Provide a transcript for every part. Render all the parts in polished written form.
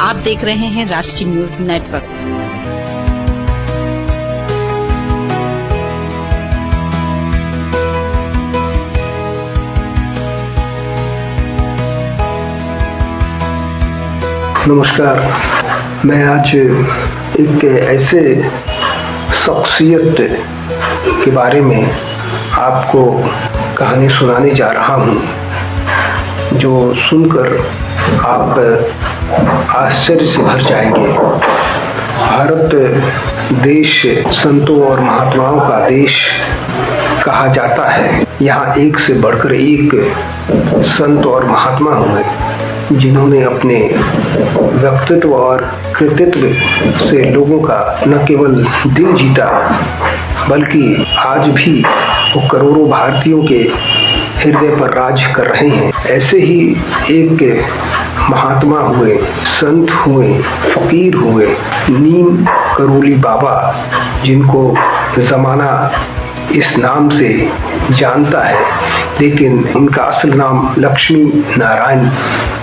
आप देख रहे हैं राष्ट्रीय न्यूज नेटवर्क। नमस्कार, मैं आज एक ऐसे शख्सियत के बारे में आपको कहानी सुनाने जा रहा हूँ जो सुनकर आप आश्चर्य से भर जाएंगे। भारत देश संतों और महात्माओं का देश कहा जाता है। यहाँ एक से बढ़कर एक संत और महात्मा हुए जिन्होंने अपने व्यक्तित्व और कृतित्व से लोगों का न केवल दिल जीता बल्कि आज भी वो करोड़ों भारतीयों के हृदय पर राज कर रहे हैं। ऐसे ही एक महात्मा हुए, संत हुए, फकीर हुए, नीम करोली बाबा, जिनको जमाना इस नाम से जानता है, लेकिन इनका असल नाम लक्ष्मी नारायण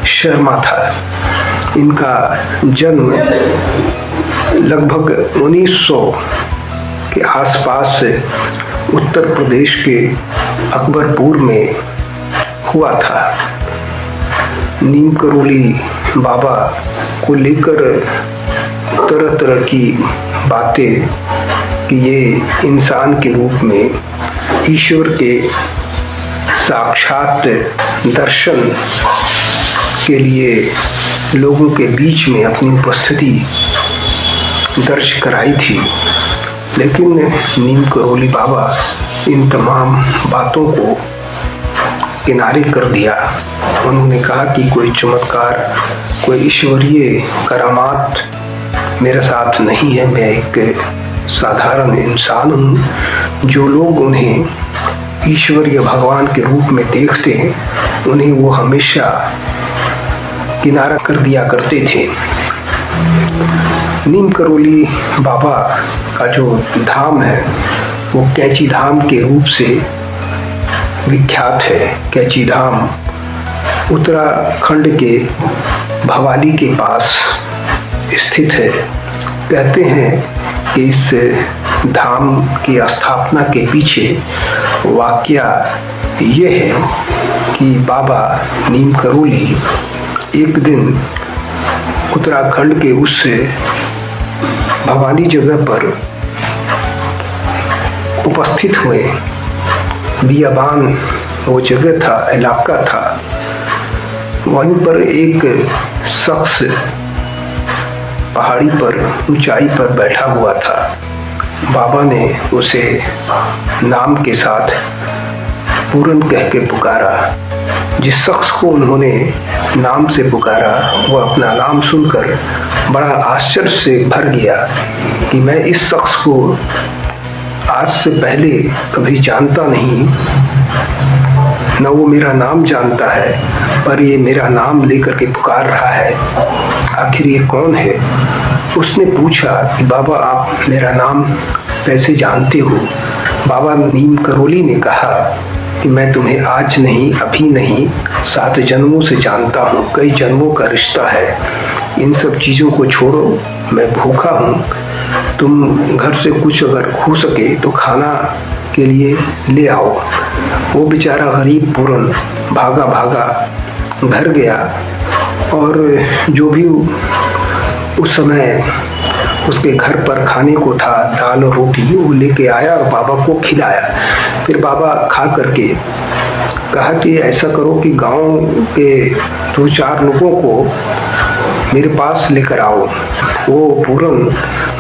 शर्मा था। इनका जन्म लगभग 1900 के आसपास उत्तर प्रदेश के अकबरपुर में हुआ था। नीम करोली बाबा को लेकर तरह तरह की बातें कि ये इंसान के रूप में ईश्वर के साक्षात दर्शन के लिए लोगों के बीच में अपनी उपस्थिति दर्ज कराई थी। लेकिन नीम करोली बाबा इन तमाम बातों को किनारे कर दिया। उन्होंने कहा कि कोई चमत्कार, कोई ईश्वरीय करामात मेरे साथ नहीं है। मैं एक साधारण इंसान हूँ। जो लोग उन्हें ईश्वरीय भगवान के रूप में देखते हैं उन्हें वो हमेशा किनारा कर दिया करते थे। नीम करोली बाबा का जो धाम है वो कैंची धाम के रूप से विख्यात है। कैंची धाम उत्तराखंड के भवाली के पास स्थित है। कहते हैं कि इस धाम की स्थापना के पीछे वाकया ये है कि बाबा नीम करोली एक दिन उत्तराखंड के उस भवानी जगह पर उपस्थित हुए। बियाबान वो जगह था, इलाका था। वहीं पर एक शख्स पहाड़ी पर ऊंचाई पर बैठा हुआ था। बाबा ने उसे नाम के साथ पूरन कह के पुकारा। जिस शख्स को उन्होंने नाम से पुकारा वो अपना नाम सुनकर बड़ा आश्चर्य से भर गया कि मैं इस शख्स को आज से पहले कभी जानता नहीं, न वो मेरा नाम जानता है, पर ये मेरा नाम लेकर के पुकार रहा है। आखिर ये कौन है? उसने पूछा कि बाबा आप मेरा नाम कैसे जानते हो? बाबा नीम करोली ने कहा कि मैं तुम्हें आज नहीं, अभी नहीं, 7 जन्मों से जानता हूँ। कई जन्मों का रिश्ता है। इन सब चीज़ों को छोड़ो, मैं भूखा हूँ। तुम घर से कुछ अगर हो सके तो खाना के लिए ले आओ। वो बेचारा गरीब पूरन भागा भागा घर गया और जो भी उस समय उसके घर पर खाने को था, दाल और रोटी, वो लेके आया और बाबा को खिलाया। फिर बाबा खा करके कहा कि ऐसा करो कि गांव के 2-4 लोगों को मेरे पास लेकर आओ। वो पूरन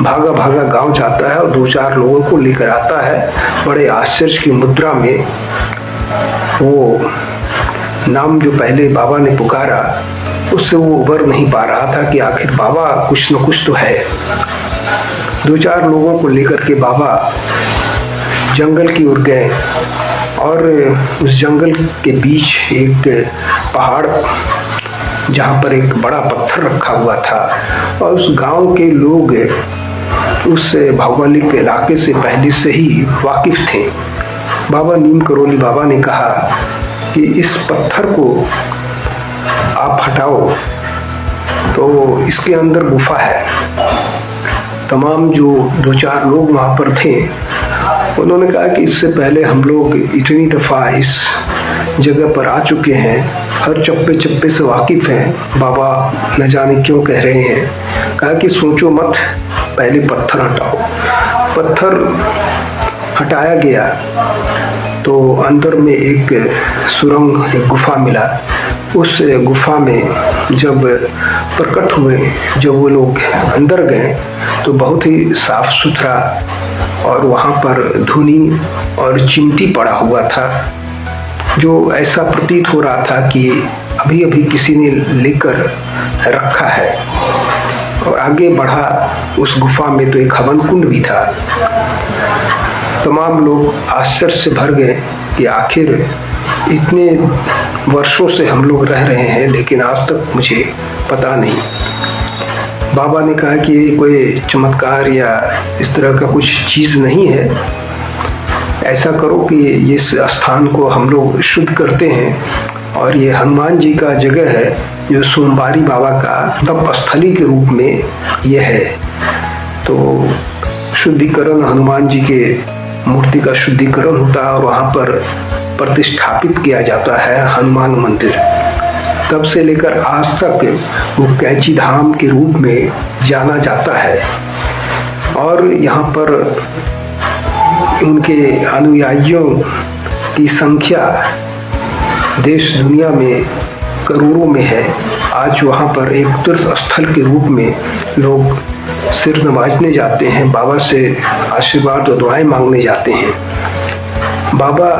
भागा भागा गांव जाता है और 2-4 लोगों को लेकर आता है। बड़े आश्चर्य की मुद्रा में वो नाम जो पहले बाबा ने पुकारा उससे वो उबर नहीं पा रहा था कि आखिर बाबा कुछ न कुछ तो है। 2-4 लोगों को लेकर के बाबा जंगल की ओर गए और उस जंगल के बीच एक पहाड़ जहाँ पर एक बड़ा पत्थर रखा हुआ था और उस गांव के लोग उस भौगोलिक इलाके से पहले से ही वाकिफ थे। बाबा नीम करोली बाबा ने कहा कि इस पत्थर को आप हटाओ। तो इसके अंदर गुफा है। तमाम जो 2-4 लोग वहाँ पर थे उन्होंने कहा कि इससे पहले हम लोग इतनी दफ़ा इस जगह पर आ चुके हैं, हर चप्पे चप्पे से वाकिफ़ हैं, बाबा न जाने क्यों कह रहे हैं। कहा कि सोचो मत, पहले पत्थर हटाओ। पत्थर हटाया गया तो अंदर में एक सुरंग, एक गुफा मिला। उस गुफा में जब प्रकट हुए, जब वो लोग अंदर गए तो बहुत ही साफ सुथरा और वहाँ पर धुनी और चिमटी पड़ा हुआ था, जो ऐसा प्रतीत हो रहा था कि अभी अभी किसी ने लेकर रखा है। और आगे बढ़ा उस गुफा में तो एक हवन कुंड भी था। तमाम लोग आश्चर्य से भर गए कि आखिर इतने वर्षों से हम लोग रह रहे हैं लेकिन आज तक मुझे पता नहीं। बाबा ने कहा कि ये कोई चमत्कार या इस तरह का कुछ चीज़ नहीं है। ऐसा करो कि इस स्थान को हम लोग शुद्ध करते हैं और ये हनुमान जी का जगह है, जो सोमवारी बाबा का तप स्थली के रूप में यह है। तो शुद्धिकरण, हनुमान जी के मूर्ति का शुद्धिकरण होता है और वहाँ पर प्रतिष्ठापित किया जाता है हनुमान मंदिर। तब से लेकर आज तक वो कैंची धाम के रूप में जाना जाता है और यहाँ पर उनके अनुयायियों की संख्या देश दुनिया में करोड़ों में है। आज वहाँ पर एक तीर्थ स्थल के रूप में लोग सिर नवाजने जाते हैं, बाबा से आशीर्वाद और दुआएं मांगने जाते हैं। बाबा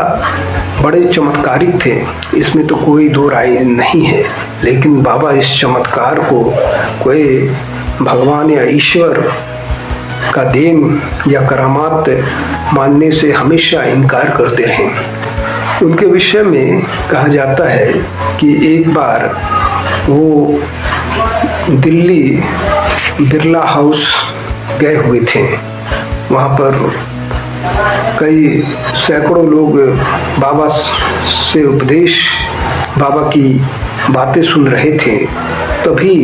बड़े चमत्कारिक थे, इसमें तो कोई दो राय नहीं है, लेकिन बाबा इस चमत्कार को कोई भगवान या ईश्वर का देन या करामात मानने से हमेशा इनकार करते रहे। उनके विषय में कहा जाता है कि एक बार वो दिल्ली बिरला हाउस गए हुए थे। वहाँ पर कई सैकड़ों लोग बाबा से उपदेश, बाबा की बातें सुन रहे थे। तभी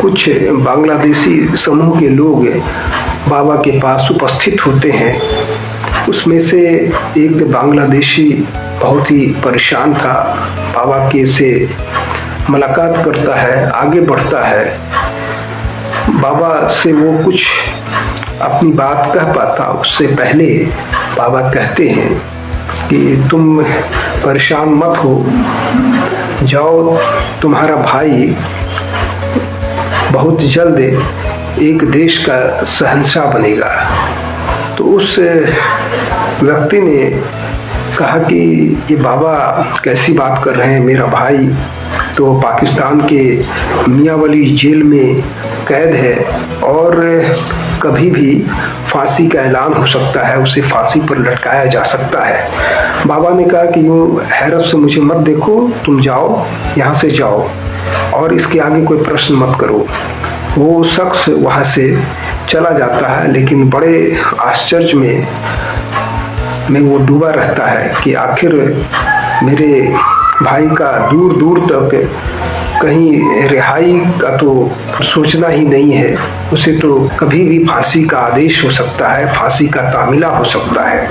कुछ बांग्लादेशी समूह के लोग बाबा के पास उपस्थित होते हैं। उसमें से एक बांग्लादेशी बहुत ही परेशान था, बाबा के से मुलाकात करता है, आगे बढ़ता है। बाबा से वो कुछ अपनी बात कह पाता उससे पहले बाबा कहते हैं कि तुम परेशान मत हो, जाओ, तुम्हारा भाई बहुत जल्द एक देश का शहंशाह बनेगा। तो उस व्यक्ति ने कहा कि ये बाबा कैसी बात कर रहे हैं, मेरा भाई तो पाकिस्तान के मियांवाली जेल में कैद है और कभी भी फांसी का ऐलान हो सकता है, उसे फांसी पर लटकाया जा सकता है। बाबा ने कहा कि यूँ हैरत से मुझे मत देखो, तुम जाओ, यहाँ से जाओ और इसके आगे कोई प्रश्न मत करो। वो शख्स वहाँ से चला जाता है, लेकिन बड़े आश्चर्य में वो डूबा रहता है कि आखिर मेरे भाई का दूर दूर तक कहीं रिहाई का तो सोचना ही नहीं है। उसे तो कभी भी फांसी का आदेश हो सकता है, फांसी का तामिला हो सकता है।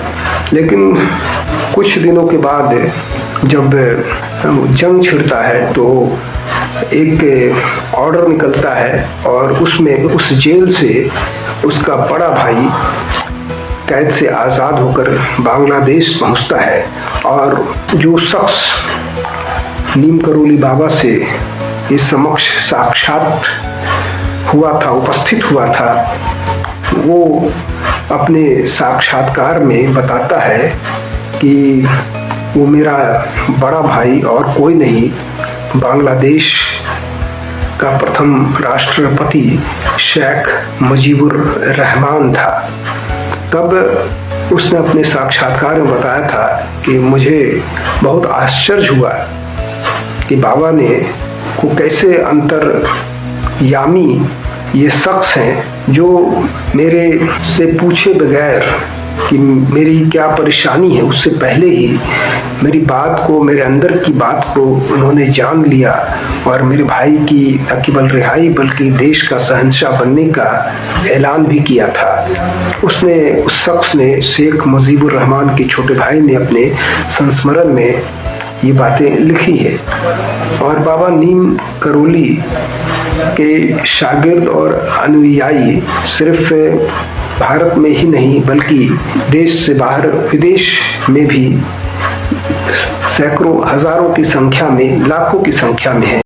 लेकिन कुछ दिनों के बाद जब जंग छिड़ता है तो एक ऑर्डर निकलता है और उसमें उस जेल से उसका बड़ा भाई कैद से आज़ाद होकर बांग्लादेश पहुंचता है। और जो शख्स नीम करोली बाबा से इस समक्ष साक्षात हुआ था, उपस्थित हुआ था, वो अपने साक्षात्कार में बताता है कि वो मेरा बड़ा भाई और कोई नहीं, बांग्लादेश का प्रथम राष्ट्रपति शेख मुजीबुर रहमान था। तब उसने अपने साक्षात्कार में बताया था कि मुझे बहुत आश्चर्य हुआ कि बाबा ने को कैसे अंतर्यामी ये शख्स हैं जो मेरे से पूछे बगैर कि मेरी क्या परेशानी है, उससे पहले ही मेरी बात को, मेरे अंदर की बात को उन्होंने जान लिया और मेरे भाई की न केवल रिहाई बल्कि देश का शहंशाह बनने का ऐलान भी किया था। उस शख्स ने, शेख मुजीबुर रहमान के छोटे भाई ने अपने संस्मरण में ये बातें लिखी है। और बाबा नीम करोली के शागिर्द और अनुयायी सिर्फ भारत में ही नहीं बल्कि देश से बाहर विदेश में भी सैकड़ों, हजारों की संख्या में, लाखों की संख्या में है।